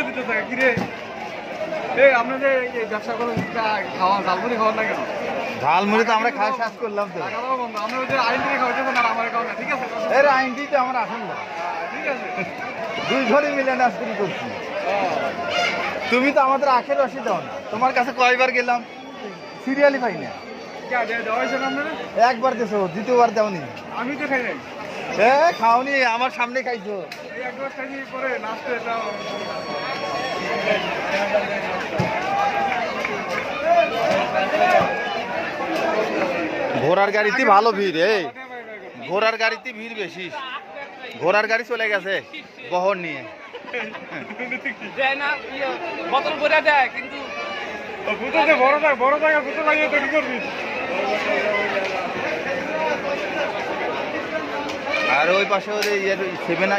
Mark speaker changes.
Speaker 1: দিতে থাকে কিরে আপনাদের ব্যবসা করেন খাওয়া ঝালমুড়ি খাওয়ার না কেন?
Speaker 2: ঝালমুড়ি তো আমরা খাওয়া শেষ করলাম তো।
Speaker 1: আমরা ওই যে আইন থেকে খাওয়াইতেছেন আর আমার খাওয়া না, ঠিক আছে?
Speaker 2: এর আইনটি তো আমার আসল না,
Speaker 1: ঠিক আছে,
Speaker 2: দুই ঘরে মিলে নাচ শুরু করছি। তুমি তো আমাদের আখের রসি দাও না, তোমার কাছে কয়বার গেলাম সিরিয়ালি পাই না।
Speaker 1: দেওয়া হয়েছে না আপনারা?
Speaker 2: একবার দেছো, দ্বিতীয়বার দেওনি।
Speaker 1: আমি তো খাই নাই,
Speaker 2: খাওনি, আমার সামনে খাইছো।
Speaker 1: এই একবার খাইনি পরে নাচতে এটাও
Speaker 2: ঘোড়ার গাড়িতে ভালো ভিড়, ঘোড়ার গাড়িতে ভিড় বেশি। ঘোড়ার গাড়ি চলে গেছে বহর নিয়ে।
Speaker 3: বোতল করে দেয় কিন্তু
Speaker 1: বড় জায়গা বুঝতে লাগিয়ে তৈরি করবি।
Speaker 2: আর ওই পাশে ওই সেভেন